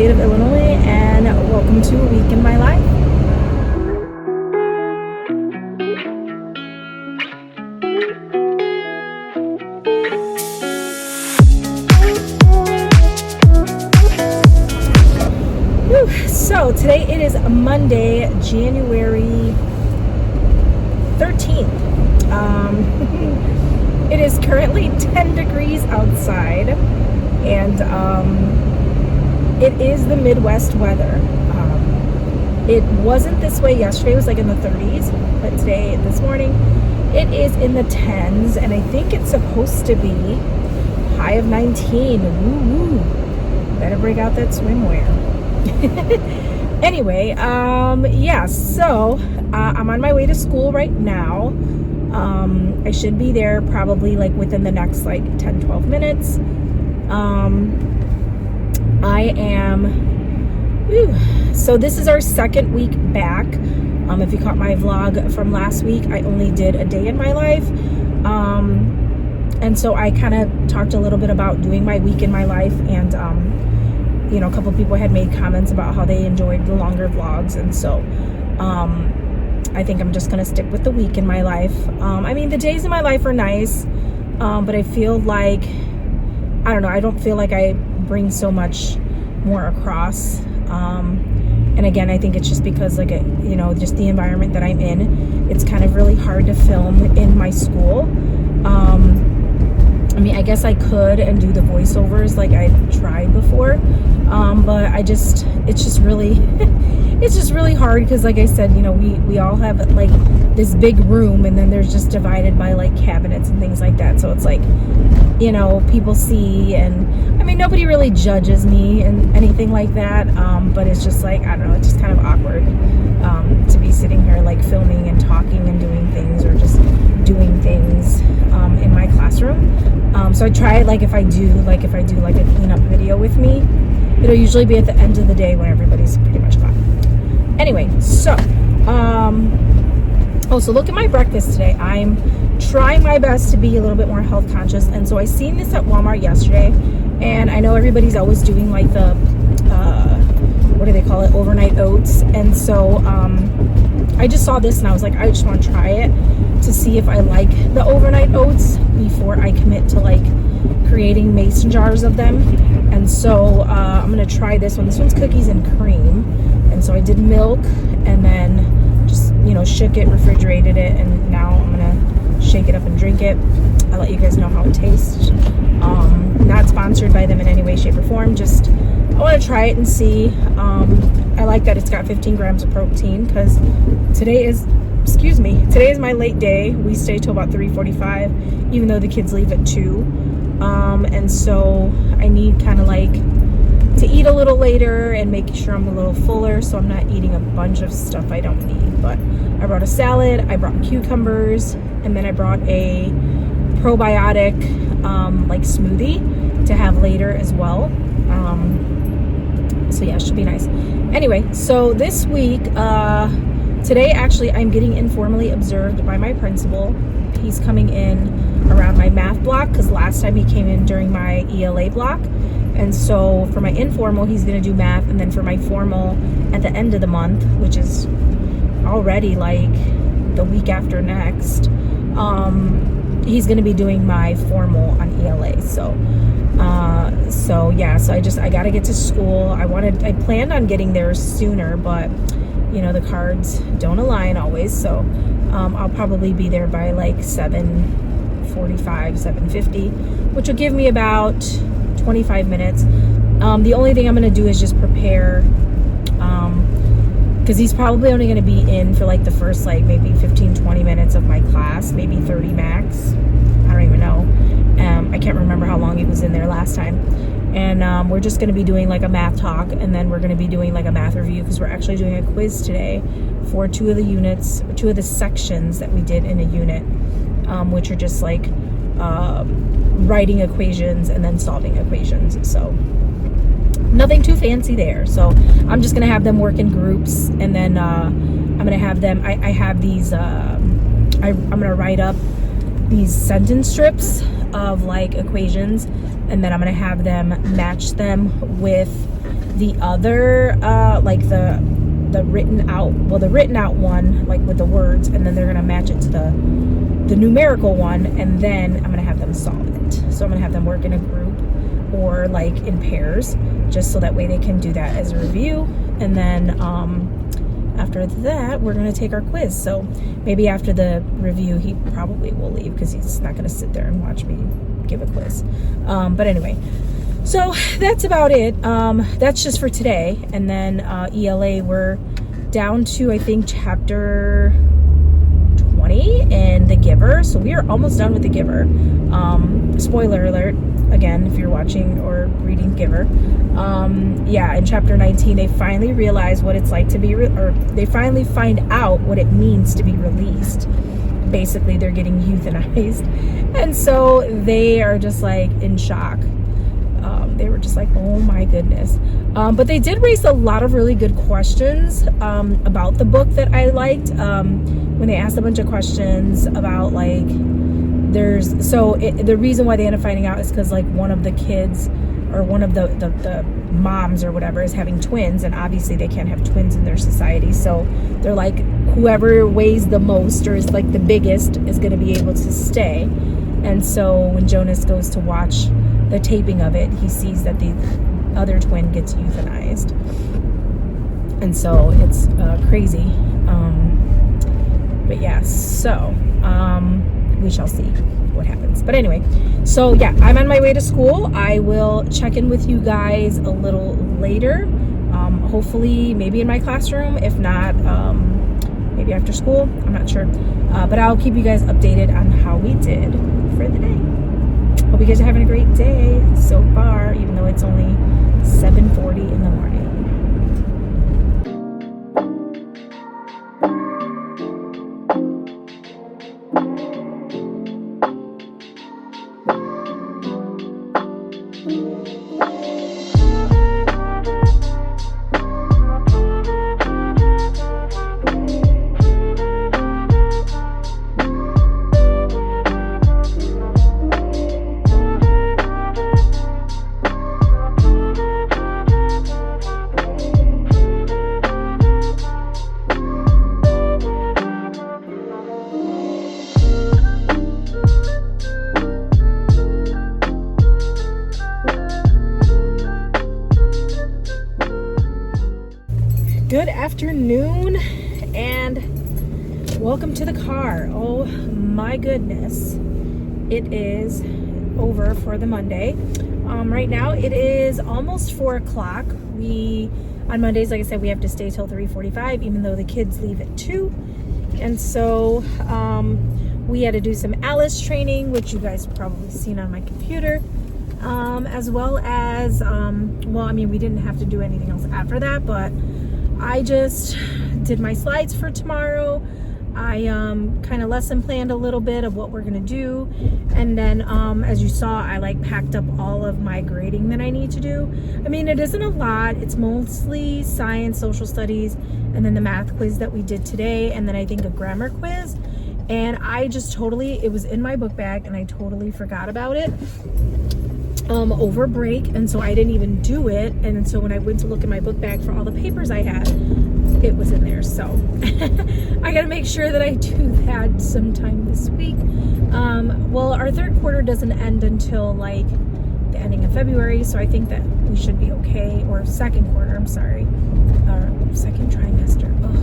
state of Illinois, and welcome to a week in my life. So today it is Monday, January 13th. It is currently 10 degrees outside, and it is the Midwest weather. It wasn't this way yesterday. It was like in the 30s, but this morning, it is in the 10s, and I think it's supposed to be high of 19. Woo-woo. Better break out that swimwear. Anyway, so I'm on my way to school right now. I should be there probably like within the next like 10-12 minutes. So this is our second week back. If you caught my vlog from last week, I only did a day in my life. And so I kind of talked a little bit about doing my week in my life, and a couple of people had made comments about how they enjoyed the longer vlogs, and so I think I'm just gonna stick with the week in my life. The days in my life are nice, but I feel like, I don't know, I don't feel like I bring so much more across. And again, I think it's just because just the environment that I'm in, it's kind of really hard to film in my school. I guess I could and do the voiceovers like I tried before, but it's just really hard because, like I said, we all have like this big room, and then there's just divided by like cabinets and things like that. So it's like, people see, and nobody really judges me and anything like that. But it's just like, I don't know, it's just kind of awkward to be sitting here like filming and talking and doing things, or just doing things in my classroom. So I try, if I do like a cleanup video with me, it'll usually be at the end of the day when everybody's pretty much gone. Anyway, so so look at my breakfast today. I'm trying my best to be a little bit more health conscious, and so I seen this at Walmart yesterday, and I know everybody's always doing like the what do they call it, overnight oats, and so I just saw this and I was like, I just want to try it to see if I like the overnight oats before I commit to like creating mason jars of them. And so I'm gonna try this one. This one's cookies and cream, and so I did milk and then just shook it, refrigerated it, and now I'm gonna shake it up and drink it. I'll let you guys know how it tastes. Not sponsored by them in any way, shape, or form, just I want to try it and see. I like that it's got 15 grams of protein, because today is my late day. We stay till about 3:45, even though the kids leave at 2. And so I need kind of like to eat a little later and make sure I'm a little fuller, so I'm not eating a bunch of stuff I don't need. But I brought a salad, I brought cucumbers, and then I brought a probiotic smoothie to have later as well. So yeah, it should be nice. Anyway, so this week, today actually I'm getting informally observed by my principal. He's coming in around my math block, because last time he came in during my ELA block. And so for my informal, he's going to do math, and then for my formal at the end of the month, which is already like the week after next, he's going to be doing my formal on ELA. So I got to get to school. I planned on getting there sooner, but the cards don't align always. So I'll probably be there by like 7:45, 7:50, which will give me about 25 minutes. The only thing I'm going to do is just prepare, because he's probably only going to be in for like the first like maybe 15-20 minutes of my class, maybe 30 max. I don't even know. I can't remember how long he was in there last time. And we're just going to be doing like a math talk, and then we're going to be doing like a math review, because we're actually doing a quiz today for 2 of the sections that we did in a unit, which are just like writing equations and then solving equations. So nothing too fancy there. So I'm just going to have them work in groups, and then I'm going to have them, I have these, I'm going to write up these sentence strips of like equations, and then I'm going to have them match them with the other, like the written out one, like with the words, and then they're gonna match it to the numerical one, and then I'm gonna have them solve it. So I'm gonna have them work in a group or like in pairs, just so that way they can do that as a review. And then after that, we're gonna take our quiz. So maybe after the review, he probably will leave because he's not gonna sit there and watch me give a quiz. But anyway, so that's about it. That's just for today. And then ELA, we're down to, I think, chapter 20 in The Giver. So we are almost done with The Giver. Spoiler alert, again, if you're watching or reading Giver. Yeah, in chapter 19, they finally realize what it's like to be, or they finally find out what it means to be released. Basically, they're getting euthanized. And so they are just like in shock. They were just like, oh my goodness. But they did raise a lot of really good questions about the book that I liked. When they asked a bunch of questions about like, the reason why they end up finding out is because like one of the kids or one of the moms or whatever is having twins, and obviously they can't have twins in their society. So they're like, whoever weighs the most or is like the biggest is going to be able to stay. And so when Jonas goes to watch the taping of it, he sees that the other twin gets euthanized. And so it's crazy. But yeah, so we shall see what happens. But anyway, so yeah, I'm on my way to school. I will check in with you guys a little later. Hopefully maybe in my classroom. If not, maybe after school. I'm not sure. But I'll keep you guys updated on how we did for the day. Hope you guys are having a great day so far, even though it's only 7:40 in the morning. Good afternoon and welcome to the car. Oh my goodness, it is over for the Monday. Right now it is almost 4 o'clock. On Mondays, like I said, we have to stay till 3:45, even though the kids leave at 2. And so we had to do some Alice training, which you guys have probably seen on my computer. As well as, well, I mean, we didn't have to do anything else after that, but I just did my slides for tomorrow. I kind of lesson planned a little bit of what we're gonna do, and then as you saw, I like packed up all of my grading that I need to do. I mean, it isn't a lot. It's mostly science, social studies, and then the math quiz that we did today, and then I think a grammar quiz. And I just totally, it was in my book bag and I totally forgot about it over break, and so I didn't even do it. And so when I went to look in my book bag for all the papers I had, it was in there. So I gotta make sure that I do that sometime this week. Well, our third quarter doesn't end until like the ending of February, so I think that we should be okay. Or second quarter, I'm sorry, or second trimester. Ugh,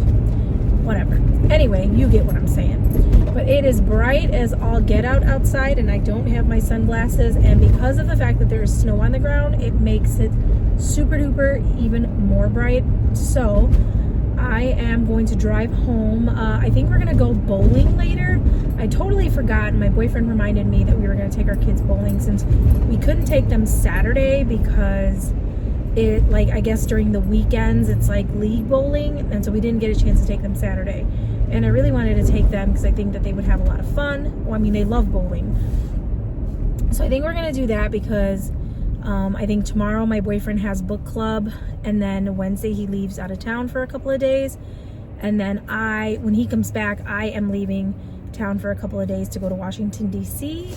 whatever. Anyway, you get what I'm saying. But it is bright as all get out outside, and I don't have my sunglasses, and because of the fact that there is snow on the ground, it makes it super duper even more bright. So I am going to drive home. I think we're gonna go bowling later. I totally forgot, and my boyfriend reminded me that we were gonna take our kids bowling, since we couldn't take them Saturday because it, like, I guess during the weekends it's like league bowling, and so we didn't get a chance to take them Saturday. And I really wanted to take them because I think that they would have a lot of fun. Well, I mean, they love bowling. So I think we're gonna do that because I think tomorrow my boyfriend has book club, and then Wednesday he leaves out of town for a couple of days. And then when he comes back, I am leaving town for a couple of days to go to Washington, D.C.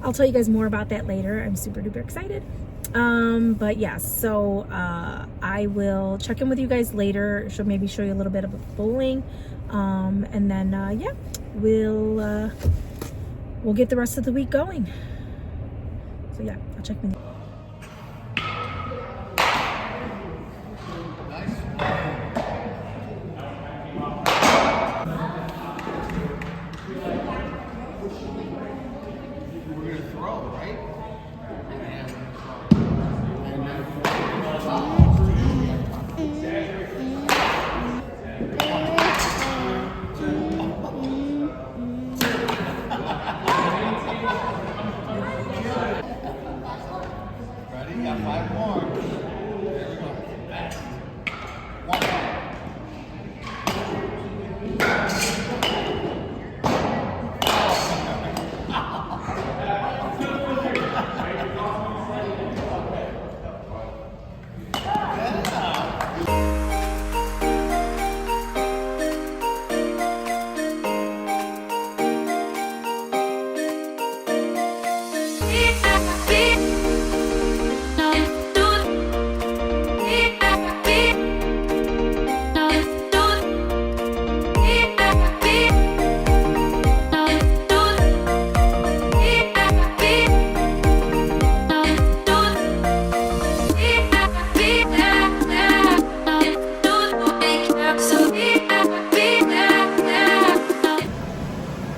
I'll tell you guys more about that later. I'm super duper excited. But yes, so I will check in with you guys later. Maybe show you a little bit of bowling, and then yeah, we'll get the rest of the week going. So yeah, I'll check in. Ready? Got 5 more. There we go. Fast. 1 more.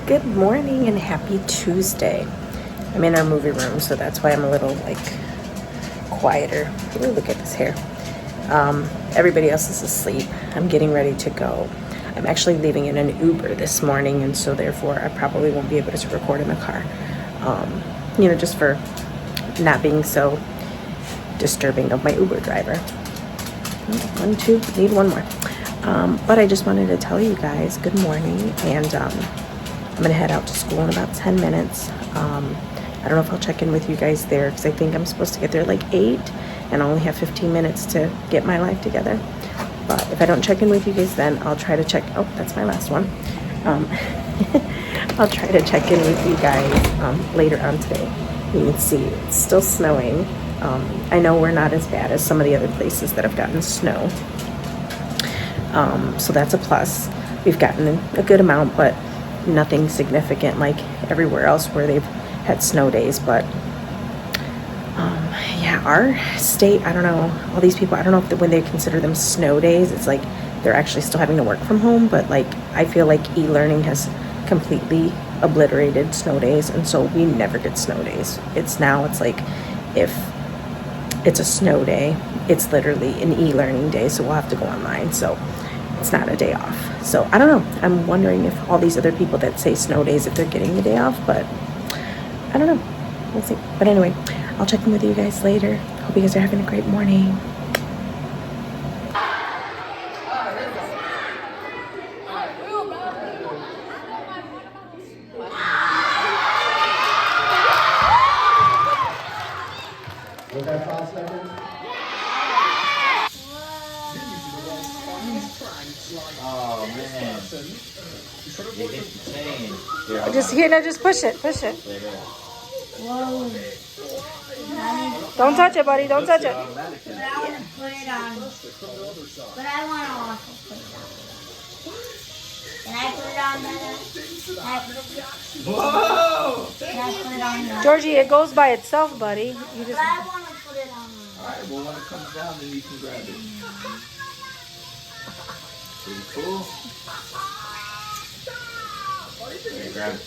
Good morning and happy Tuesday. I'm in our movie room, so that's why I'm a little like quieter. Ooh, look at this hair. Everybody else is asleep. I'm getting ready to go. I'm actually leaving in an Uber this morning, and so therefore I probably won't be able to record in the car. You know, just for not being so disturbing of my Uber driver. 1, 2, need 1 more. But I just wanted to tell you guys good morning, and I'm gonna head out to school in about 10 minutes. I don't know if I'll check in with you guys there, because I think I'm supposed to get there like 8 and I only have 15 minutes to get my life together. But if I don't check in with you guys then, I'll try to check. Oh, that's my last one. I'll try to check in with you guys later on today. You can see it's still snowing. I know we're not as bad as some of the other places that have gotten snow. So that's a plus. We've gotten a good amount, but nothing significant like everywhere else where they've had snow days. But yeah, our state, I don't know, all these people, I don't know if when they consider them snow days, it's like they're actually still having to work from home. But like, I feel like e-learning has completely obliterated snow days, and so we never get snow days. It's like if it's a snow day, it's literally an e-learning day, so we'll have to go online. So it's not a day off. So I don't know. I'm wondering if all these other people that say snow days, if they're getting the day off, but I don't know. We'll see. But anyway, I'll check in with you guys later. Hope you guys are having a great morning. Was that 5 seconds? Oh man. You hit the chain. Just push it. Whoa. Don't touch it, buddy. Don't touch it. But I want to put it on. But I want to also put it on. Can I put it on there? Whoa! Can I put it on there? Georgie, it goes by itself, buddy. You But just. I want to put it on there. Alright, well when it comes down then you can grab it. Pretty cool. There, grab it.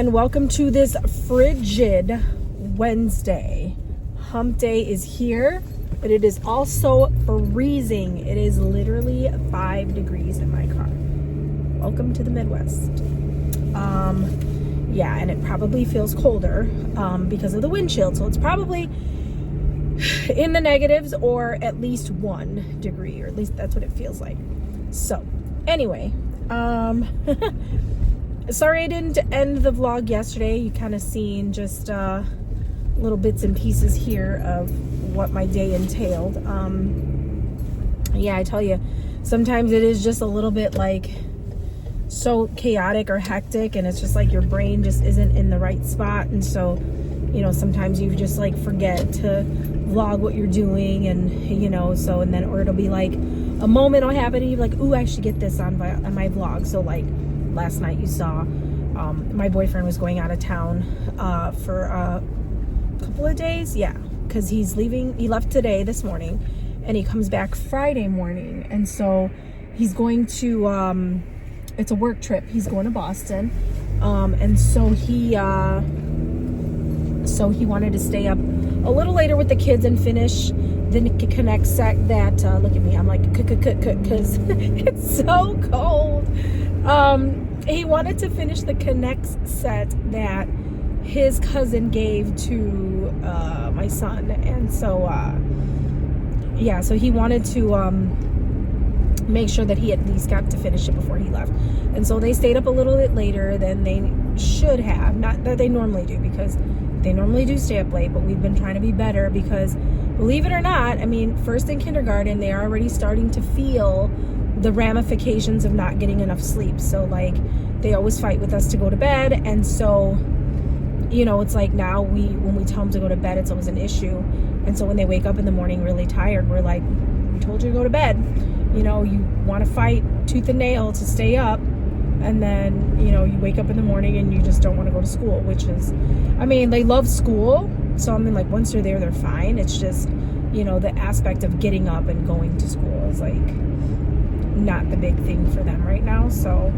and welcome to this frigid Wednesday. Hump day is here, but it is also freezing. It is literally 5 degrees in my car. Welcome to the Midwest. Yeah, and it probably feels colder because of the wind chill, so it's probably in the negatives, or at least 1 degree, or at least that's what it feels like. So anyway, sorry I didn't end the vlog yesterday. You kind of seen just little bits and pieces here of what my day entailed. Yeah, I tell you, sometimes it is just a little bit like so chaotic or hectic, and it's just like your brain just isn't in the right spot, and so, you know, sometimes you just like forget to vlog what you're doing, and you know, so, and then, or it'll be like a moment will happen and you're like, ooh, I should get this on my vlog. So like last night you saw my boyfriend was going out of town for a couple of days, yeah, because he left today, this morning, and he comes back Friday morning, and so he's going to it's a work trip. He's going to Boston, and so he wanted to stay up a little later with the kids and finish the Connect set that, look at me, I'm like, because it's so cold. He wanted to finish the Connect set that his cousin gave to my son, and so yeah, so he wanted to make sure that he at least got to finish it before he left, and so they stayed up a little bit later than they should have, not that they normally do, because they normally do stay up late, but we've been trying to be better because, believe it or not, I mean, first in kindergarten, they are already starting to feel the ramifications of not getting enough sleep. So like, they always fight with us to go to bed, and so, you know, it's like now when we tell them to go to bed, it's always an issue. And so when they wake up in the morning really tired, we're like, we told you to go to bed. You know, you want to fight tooth and nail to stay up, and then, you know, you wake up in the morning and you just don't want to go to school, which is, I mean, they love school, so I mean, like, once they're there, they're fine. It's just, you know, the aspect of getting up and going to school is like not the big thing for them right now. So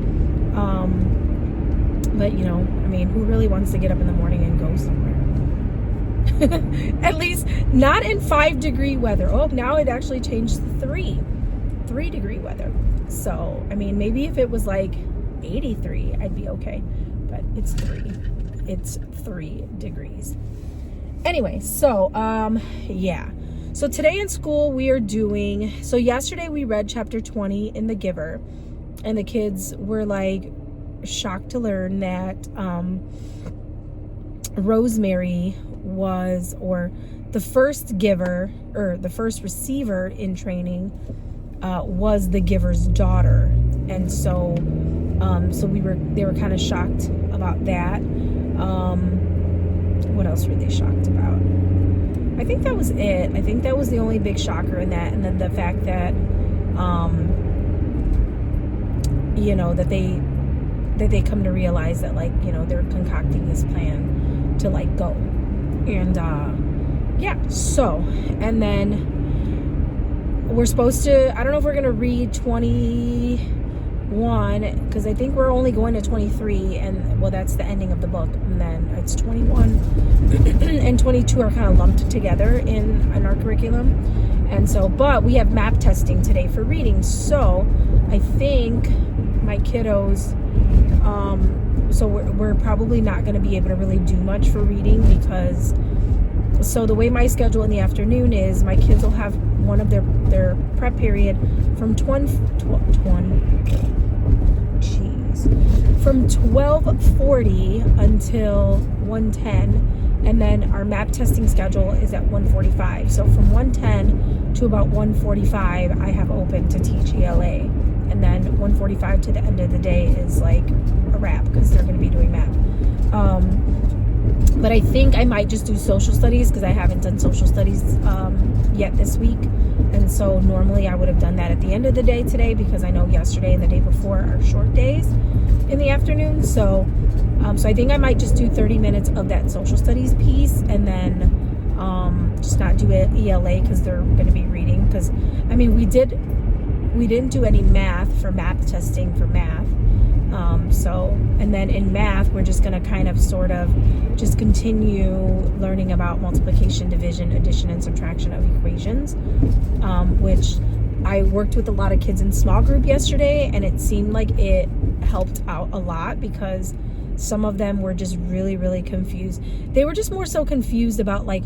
but you know, I mean, who really wants to get up in the morning and go somewhere? At least not in 5-degree weather. Oh, now it actually changed to 3-degree weather. So I mean, maybe if it was like 83, I'd be okay, but it's 3 degrees. Anyway, so yeah, so today in school we are doing, so yesterday we read chapter 20 in The Giver, and the kids were like shocked to learn that Rosemary was, or the first giver, or the first receiver in training, was the giver's daughter. And so they were kind of shocked about that. What else were they shocked about? I think that was it. I think that was the only big shocker in that, and then the fact that you know, that they come to realize that, like, you know, they're concocting this plan to like go. And yeah, so, and then we're supposed to, I don't know if we're gonna read 21, because I think we're only going to 23, and well, that's the ending of the book, and then it's 21 and 22 are kind of lumped together in our curriculum. And so, but we have map testing today for reading, so I think my kiddos, so we're probably not going to be able to really do much for reading, because, so the way my schedule in the afternoon is, my kids will have one of their prep period from 12:40 until 1:10, and then our map testing schedule is at 1:45. So from 1:10 to about 1:45, I have open to teach ELA, and then 1:45 to the end of the day is like a wrap, because they're going to be doing math. But I think I might just do social studies, because I haven't done social studies yet this week, and so normally I would have done that at the end of the day today, because I know yesterday and the day before are short days in the afternoon. So so I think I might just do 30 minutes of that social studies piece, and then just not do it ELA, because they're going to be reading. Because I mean, we didn't do any math for map testing for math, And then in math, we're just going to kind of sort of just continue learning about multiplication, division, addition, and subtraction of equations, which I worked with a lot of kids in small group yesterday, and it seemed like it helped out a lot because some of them were just really, really confused. They were just more so confused about like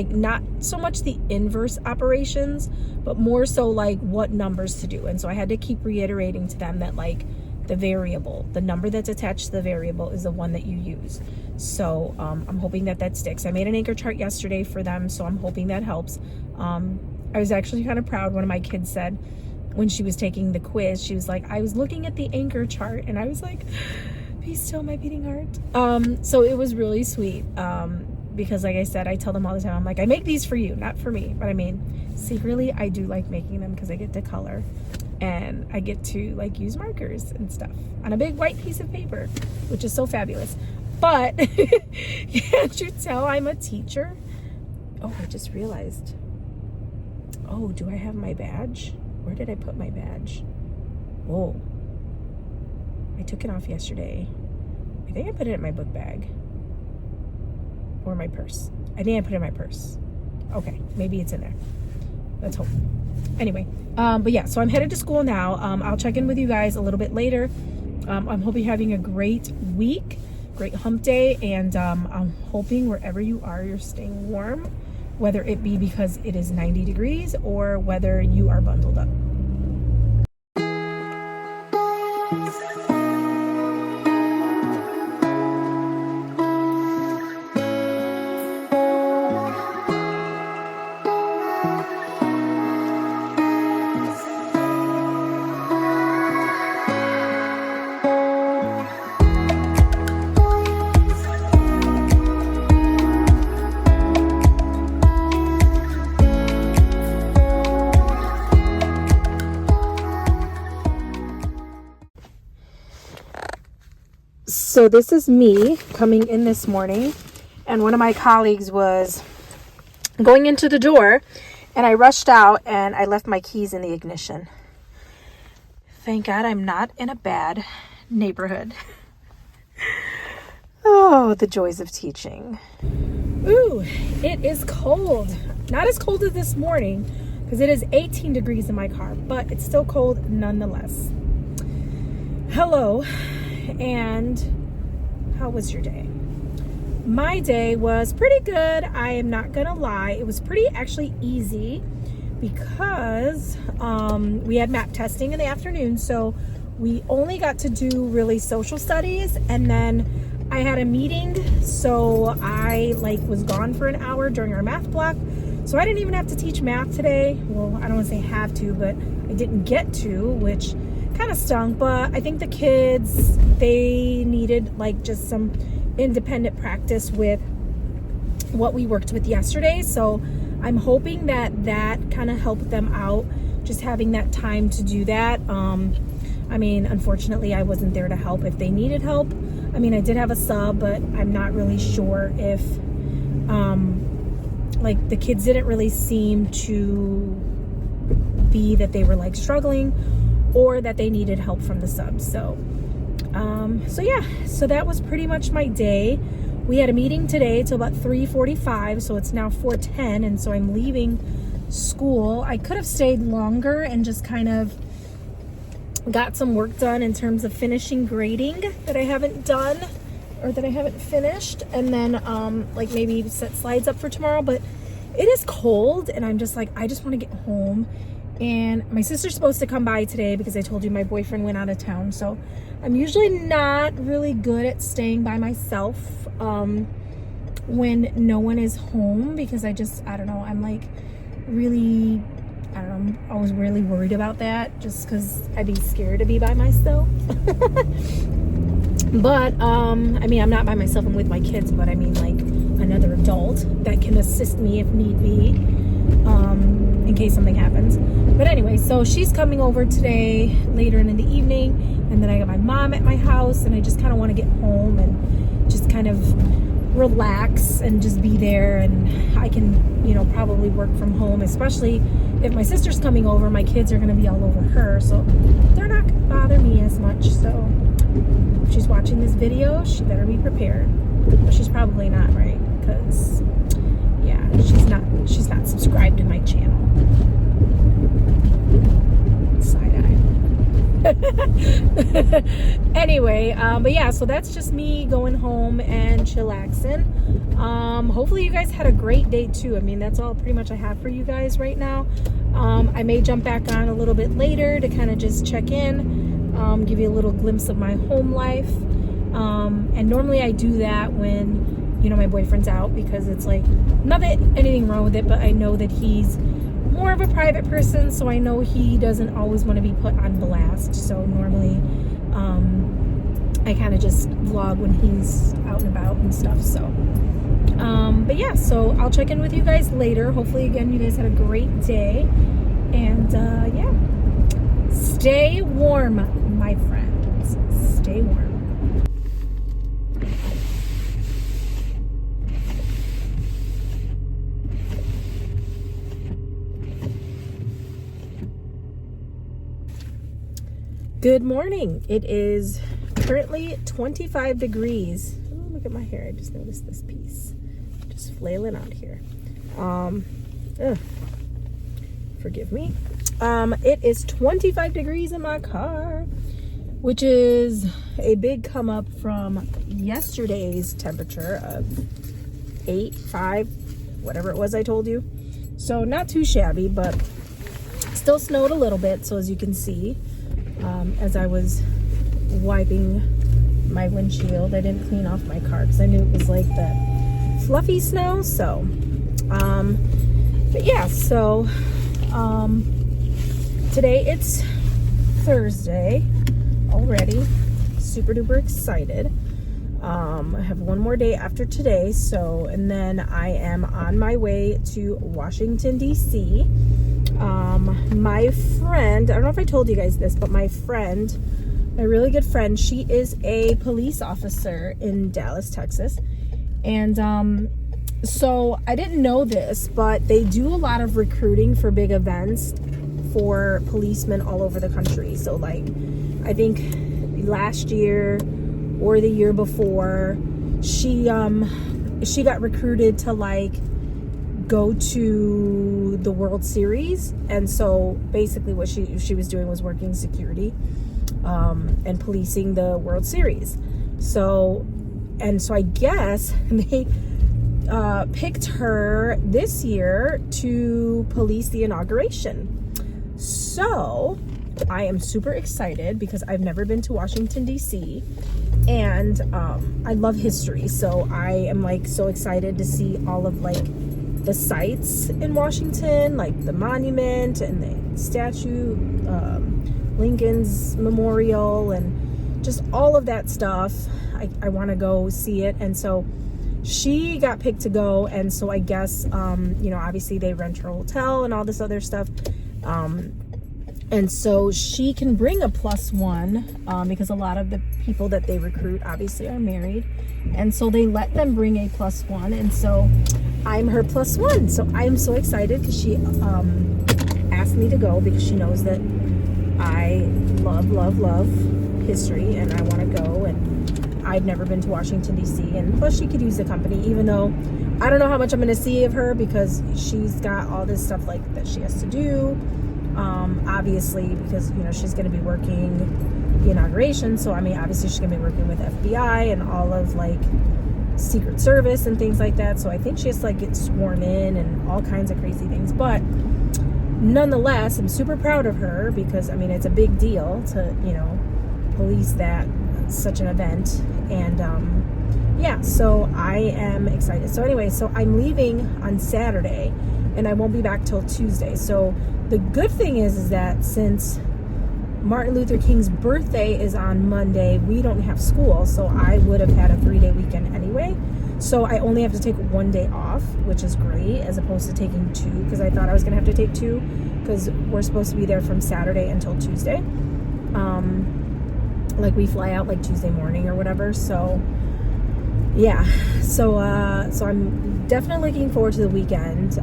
not so much the inverse operations, but more so like what numbers to do. And so I had to keep reiterating to them that like the variable, the number that's attached to the variable is the one that you use. So I'm hoping that sticks. I made an anchor chart yesterday for them, so I'm hoping that helps. I was actually kind of proud. One of my kids said when she was taking the quiz, she was like, I was looking at the anchor chart and I was like, be still, my beating heart. So it was really sweet. Because like I said, I tell them all the time, I'm like, I make these for you, not for me. But I mean, secretly, I do like making them because I get to color and I get to like use markers and stuff on a big white piece of paper, which is so fabulous. But can't you tell I'm a teacher? Oh, I just realized. Oh, do I have my badge? Where did I put my badge? Whoa. I took it off yesterday. I think I put it in my book bag. Or my purse. I think I put it in my purse. Okay, maybe it's in there. Let's hope. Anyway, but yeah, so I'm headed to school now. I'll check in with you guys a little bit later. I'm hoping you're having a great week, great hump day, and I'm hoping wherever you are, you're staying warm, whether it be because it is 90 degrees or whether you are bundled up. So this is me coming in this morning, and one of my colleagues was going into the door, and I rushed out and I left my keys in the ignition. Thank God I'm not in a bad neighborhood. Oh, the joys of teaching. Ooh, it is cold. Not as cold as this morning because it is 18 degrees in my car, but it's still cold nonetheless. Hello, and how was your day? My day was pretty good. I am not gonna lie. It was pretty actually easy because we had map testing in the afternoon, so we only got to do really social studies, and then I had a meeting, so I was gone for an hour during our math block, so I didn't even have to teach math today. Well, I don't want to say have to, but I didn't get to, which kind of stunk. But I think the kids, they needed just some independent practice with what we worked with yesterday, so I'm hoping that kind of helped them out, just having that time to do that. I mean, unfortunately, I wasn't there to help if they needed help. I mean, I did have a sub, but I'm not really sure if the kids didn't really seem to be that they were struggling or that they needed help from the sub. So so that was pretty much my day. We had a meeting today till about 3:45, so it's now 4:10, and so I'm leaving school. I could have stayed longer and just kind of got some work done in terms of finishing grading that I haven't done or that I haven't finished, and then maybe set slides up for tomorrow. But it is cold, and I'm just I just want to get home. And my sister's supposed to come by today because I told you my boyfriend went out of town. So I'm usually not really good at staying by myself when no one is home, because I don't know, I'm really, I'm always really worried about that, just because I'd be scared to be by myself. But I mean, I'm not by myself, I'm with my kids, but I mean another adult that can assist me if need be, in case something happens. But anyway, so she's coming over today later in the evening, and then I got my mom at my house, and I just kind of want to get home and just kind of relax and just be there, and I can probably work from home, especially if my sister's coming over. My kids are going to be all over her, so they're not going to bother me as much. So if she's watching this video, she better be prepared. But she's probably not, right? Because, yeah, she's not subscribed to my channel. Side eye. Anyway, but yeah, so that's just me going home and chillaxing. Hopefully you guys had a great day too. I mean, that's all pretty much I have for you guys right now. I may jump back on a little bit later to kind of just check in, give you a little glimpse of my home life. And normally I do that when, you know, my boyfriend's out, because it's like, not that anything wrong with it, but I know that he's more of a private person, so I know he doesn't always want to be put on blast. So normally I kind of just vlog when he's out and about and stuff. So but yeah, so I'll check in with you guys later. Hopefully again you guys had a great day, and yeah, stay warm, my friends, stay warm. Good morning. It is currently 25 degrees. Oh, look at my hair. I just noticed this piece just flailing out here. Forgive me. It is 25 degrees in my car, which is a big come up from yesterday's temperature of 5, whatever it was I told you. So not too shabby, but still snowed a little bit. So as you can see, as I was wiping my windshield, I didn't clean off my car because I knew it was like the fluffy snow. So but yeah, so today it's Thursday already. Super duper excited. I have one more day after today, so, and then I am on my way to Washington DC. My friend, I don't know if I told you guys this, but my friend, my really good friend, she is a police officer in Dallas, Texas. And so I didn't know this, but they do a lot of recruiting for big events for policemen all over the country. So like, I think last year or the year before, she got recruited to like go to the World Series. And so basically what she was doing was working security and policing the World Series. So I guess they picked her this year to police the inauguration. So I am super excited because I've never been to Washington DC, and I love history, so I am like so excited to see all of like the sites in Washington, like the monument and the statue, Lincoln's memorial, and just all of that stuff. I want to go see it. And so she got picked to go, and so I guess you know, obviously they rent her hotel and all this other stuff, and so she can bring a +1 because a lot of the people that they recruit obviously are married, and so they let them bring a +1, and so I'm her +1. So I'm so excited because she asked me to go because she knows that I love history and I want to go, and I've never been to Washington DC, and plus she could use the company, even though I don't know how much I'm going to see of her because she's got all this stuff like that she has to do. Obviously, because, you know, she's going to be working the inauguration. So, I mean, obviously she's going to be working with FBI and all of, like, Secret Service and things like that. So I think she has to, like, get sworn in and all kinds of crazy things. But nonetheless, I'm super proud of her because, I mean, it's a big deal to, you know, police that, such an event. And, yeah, so I am excited. So anyway, so I'm leaving on Saturday and I won't be back till Tuesday. So the good thing is that since Martin Luther King's birthday is on Monday, we don't have school, so I would have had a 3-day weekend anyway. So I only have to take 1 day off, which is great, as opposed to taking 2, because I thought I was going to have to take 2, because we're supposed to be there from Saturday until Tuesday. Like, we fly out like Tuesday morning or whatever. So yeah, so I'm definitely looking forward to the weekend.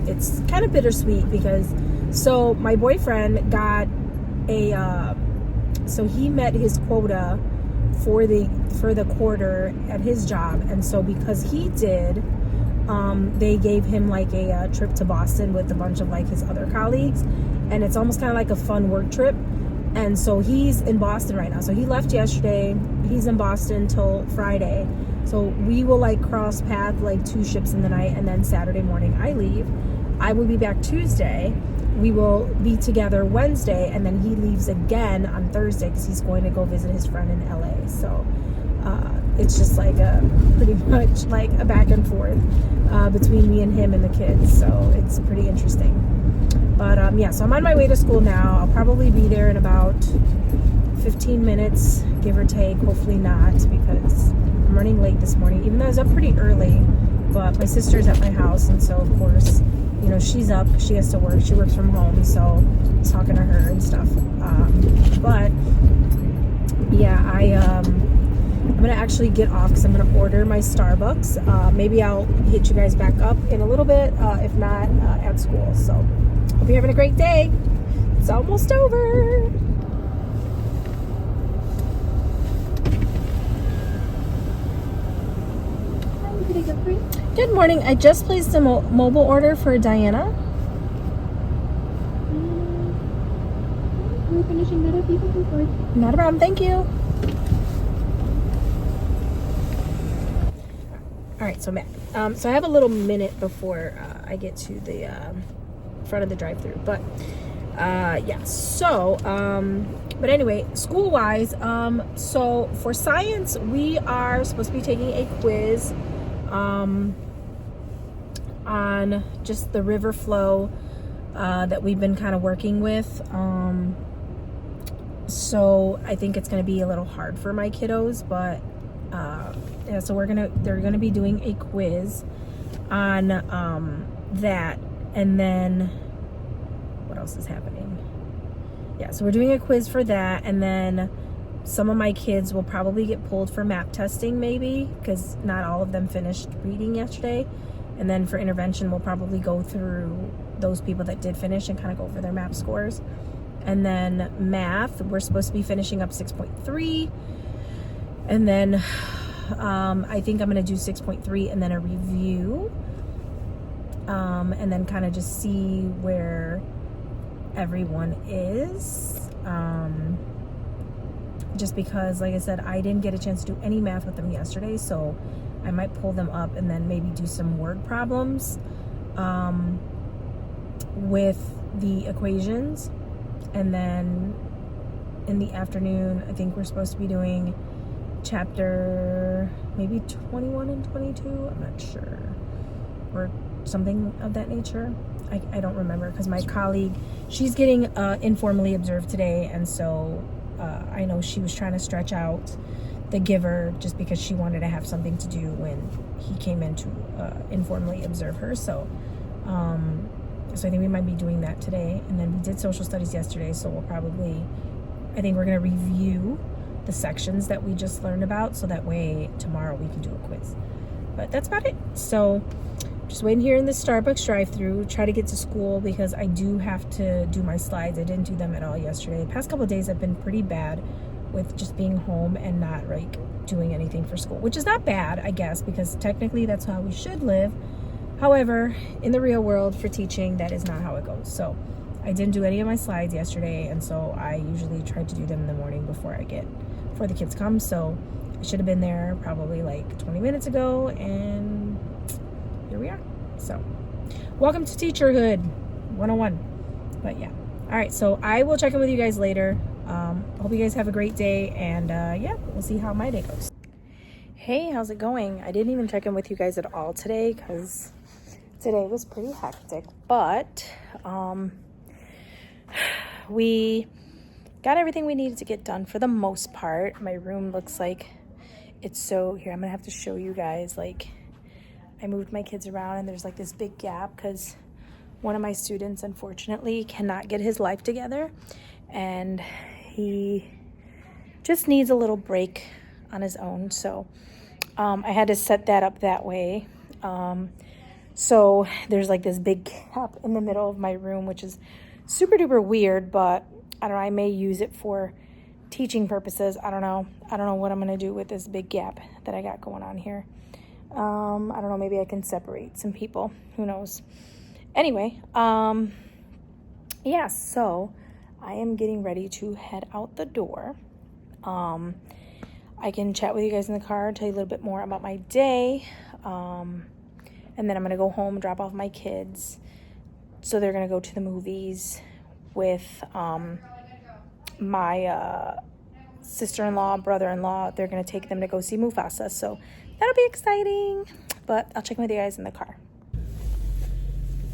It's kind of bittersweet because, so my boyfriend got so he met his quota for the quarter at his job, and so because he did, they gave him like a trip to Boston with a bunch of like his other colleagues, and it's almost kind of like a fun work trip. And so he's in Boston right now. So he left yesterday. He's in Boston till Friday. So we will like cross path like 2 ships in the night, and then Saturday morning I leave. I will be back Tuesday. We will be together Wednesday, and then he leaves again on Thursday because he's going to go visit his friend in LA. So it's just like a pretty much like a back and forth between me and him and the kids. So it's pretty interesting. But yeah, so I'm on my way to school now. I'll probably be there in about 15 minutes, give or take. Hopefully not, because I'm running late this morning, even though I was up pretty early. But my sister's at my house, and so of course, you know, she's up. She has to work. She works from home, so I was talking to her and stuff. But yeah, I'm gonna actually get off because I'm gonna order my Starbucks. Maybe I'll hit you guys back up in a little bit. If not, at school. So hope you're having a great day. It's almost over. Good morning. I just placed a mobile order for Diana. We're finishing that up even before. Not a problem. Thank you. All right, so Matt. So I have a little minute before I get to the front of the drive-thru, but yeah. So, but anyway, school-wise, so for science, we are supposed to be taking a quiz on just the river flow that we've been kind of working with. So I think it's going to be a little hard for my kiddos, but yeah, so they're gonna be doing a quiz on that, and then what else is happening? Yeah, so we're doing a quiz for that, and then some of my kids will probably get pulled for map testing, maybe, because not all of them finished reading yesterday. And then for intervention, we'll probably go through those people that did finish and kind of go over their map scores. And then math, we're supposed to be finishing up 6.3, and then I think I'm going to do 6.3 and then a review, and then kind of just see where everyone is, just because, like I said, I didn't get a chance to do any math with them yesterday, so I might pull them up and then maybe do some word problems with the equations. And then in the afternoon, I think we're supposed to be doing chapter maybe 21 and 22, I'm not sure, or something of that nature. I don't remember, because my colleague, she's getting informally observed today, and so I know she was trying to stretch out the giver just because she wanted to have something to do when he came in to informally observe her. So so I think we might be doing that today. And then we did social studies yesterday, so we'll probably, I think we're going to review the sections that we just learned about, so that way tomorrow we can do a quiz. But that's about it. So just waiting here in the Starbucks drive-thru, try to get to school, because I do have to do my slides. I didn't do them at all yesterday. The past couple of days have been pretty bad with just being home and not like doing anything for school, which is not bad, I guess, because technically that's how we should live. However, in the real world for teaching, that is not how it goes. So I didn't do any of my slides yesterday, and so I usually try to do them in the morning before the kids come. So I should have been there probably like 20 minutes ago, and here we are. So welcome to Teacherhood 101. But yeah, all right, so I will check in with you guys later. Hope you guys have a great day, and yeah, we'll see how my day goes. Hey, how's it going? I didn't even check in with you guys at all today because today was pretty hectic, but we got everything we needed to get done for the most part. My room looks like it's so, here, I'm gonna have to show you guys, like, I moved my kids around and there's like this big gap because one of my students unfortunately cannot get his life together, and he just needs a little break on his own. So I had to set that up that way. So there's like this big gap in the middle of my room, which is super duper weird, but I don't know, I may use it for teaching purposes. I don't know what I'm gonna do with this big gap that I got going on here. I don't know, maybe I can separate some people, who knows. Anyway, yeah, so I am getting ready to head out the door. I can chat with you guys in the car, tell you a little bit more about my day, and then I'm gonna go home, drop off my kids, so they're gonna go to the movies with my sister-in-law, brother-in-law. They're gonna take them to go see Mufasa, so that'll be exciting. But I'll check with you guys in the car.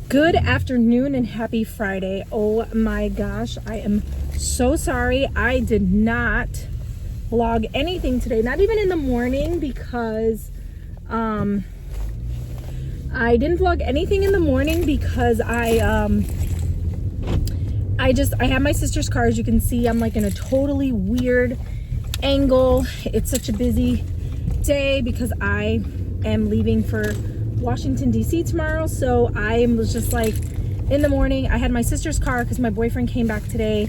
Good afternoon and happy Friday. Oh my gosh, I am so sorry I did not vlog anything today, not even in the morning, because I didn't vlog anything in the morning because I have my sister's car. As you can see, I'm like in a totally weird angle. It's such a busy day because I am leaving for Washington DC tomorrow, so I was just like in the morning. I had my sister's car because my boyfriend came back today.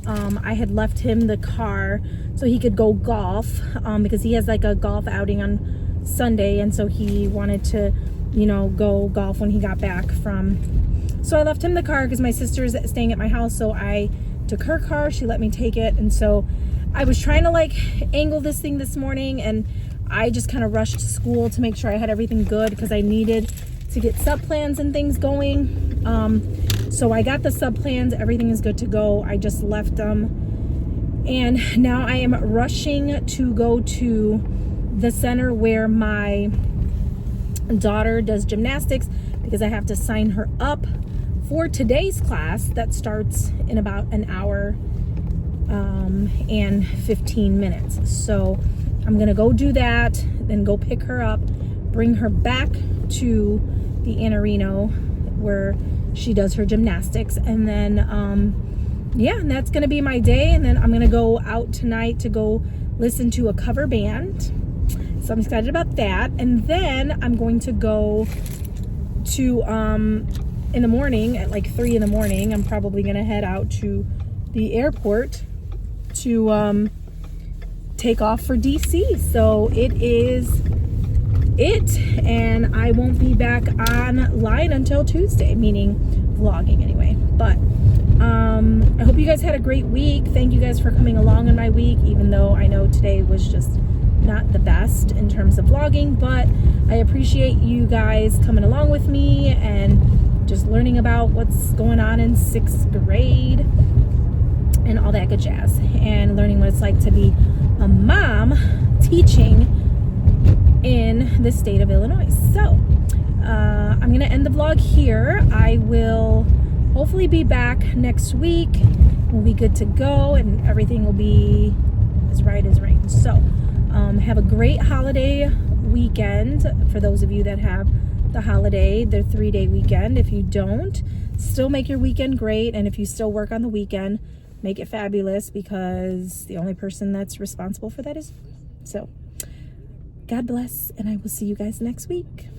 I had left him the car so he could go golf, because he has like a golf outing on Sunday, and so he wanted to, you know, go golf when he got back from. So I left him the car because my sister's staying at my house, so I took her car. She let me take it, and so I was trying to like angle this thing this morning, and I just kind of rushed to school to make sure I had everything good because I needed to get sub plans and things going. So I got the sub plans, everything is good to go. I just left them, and now I am rushing to go to the center where my daughter does gymnastics because I have to sign her up for today's class that starts in about an hour and 15 minutes. So I'm gonna go do that, then go pick her up, bring her back to the Anarino where she does her gymnastics, and then yeah, and that's gonna be my day. And then I'm gonna go out tonight to go listen to a cover band, so I'm excited about that. And then I'm going to go to in the morning at like 3 in the morning, I'm probably gonna head out to the airport to take off for DC. So it is it, and I won't be back online until Tuesday, meaning vlogging anyway. But I hope you guys had a great week. Thank you guys for coming along in my week, even though I know today was just not the best in terms of vlogging, but I appreciate you guys coming along with me and just learning about what's going on in 6th grade and all that good jazz, and learning what it's like to be a mom teaching in the state of Illinois. So I'm gonna end the vlog here. I will hopefully be back next week. We'll be good to go, and everything will be as right as rain. So have a great holiday weekend for those of you that have the holiday, the 3-day weekend. If you don't, still make your weekend great, and if you still work on the weekend, make it fabulous, because the only person that's responsible for that is you. So God bless, and I will see you guys next week.